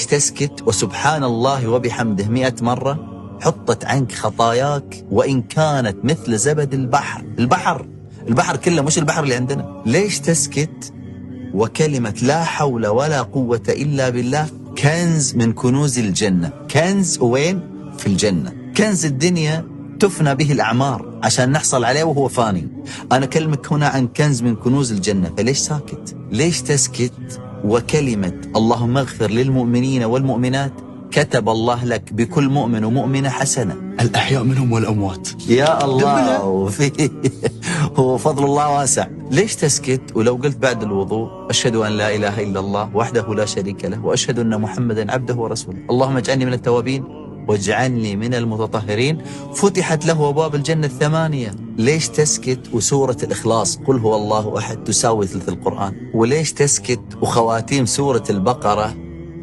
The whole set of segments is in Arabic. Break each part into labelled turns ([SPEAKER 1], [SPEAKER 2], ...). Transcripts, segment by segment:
[SPEAKER 1] تسكت؟ وسبحان الله وبحمده 100 مرة حطت عنك خطاياك وإن كانت مثل زبد البحر. البحر كله، مش البحر اللي عندنا. ليش تسكت وكلمة لا حول ولا قوة إلا بالله كنز من كنوز الجنة؟ كنز وين؟ في الجنة. كنز الدنيا تفنى به الأعمار عشان نحصل عليه وهو فاني. أنا أكلمك هنا عن كنز من كنوز الجنة، فليش ساكت؟ ليش تسكت وكلمة اللهم اغفر للمؤمنين والمؤمنات كتب الله لك بكل مؤمن ومؤمنة حسنة،
[SPEAKER 2] الأحياء منهم والأموات.
[SPEAKER 1] يا الله، هو فضل الله واسع. ليش تسكت ولو قلت بعد الوضوء أشهد أن لا إله إلا الله وحده لا شريك له وأشهد أن محمدا عبده ورسوله اللهم اجعلني من التوابين واجعلني من المتطهرين فتحت له أبواب الجنة 8. ليش تسكت وسورة الإخلاص قل هو الله أحد تساوي ثلث القرآن؟ وليش تسكت وخواتيم سورة البقرة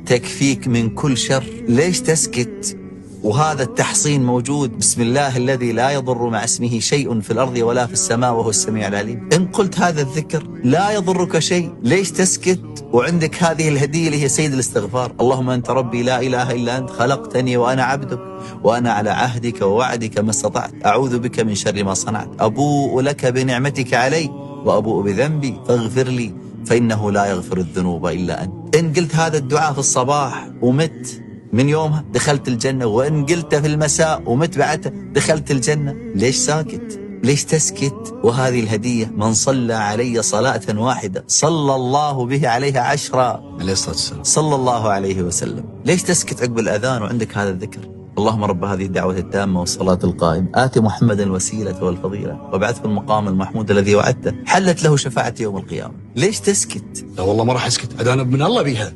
[SPEAKER 1] تكفيك من كل شر؟ ليش تسكت وهذا التحصين موجود؟ بسم الله الذي لا يضر مع اسمه شيء في الأرض ولا في السماء وهو السميع العليم. إن قلت هذا الذكر لا يضرك شيء. ليش تسكت وعندك هذه الهدية اللي هي سيد الاستغفار؟ اللهم أنت ربي لا إله إلا أنت خلقتني وأنا عبدك وأنا على عهدك ووعدك ما استطعت أعوذ بك من شر ما صنعت أبوء لك بنعمتك علي وأبوء بذنبي فاغفر لي فإنه لا يغفر الذنوب إلا أنت. إن قلت هذا الدعاء في الصباح ومت من يومها دخلت الجنة، وإن قلت في المساء ومت بعدها دخلت الجنة. ليش ساكت؟ ليش تسكت وهذه الهدية من صلى علي صلاة واحدة صلى الله به عليها 10
[SPEAKER 2] عليه الصلاة والسلام
[SPEAKER 1] صلى الله عليه وسلم. ليش تسكت عقب الأذان وعندك هذا الذكر؟ اللهم رب هذه الدعوة التامة والصلاة القائمة آت محمدا الوسيلة والفضيلة وابعثه المقام المحمود الذي وعدته حلت له شفاعة يوم القيامة. ليش تسكت؟
[SPEAKER 2] لا والله ما راح أسكت، أدانا من الله بيها.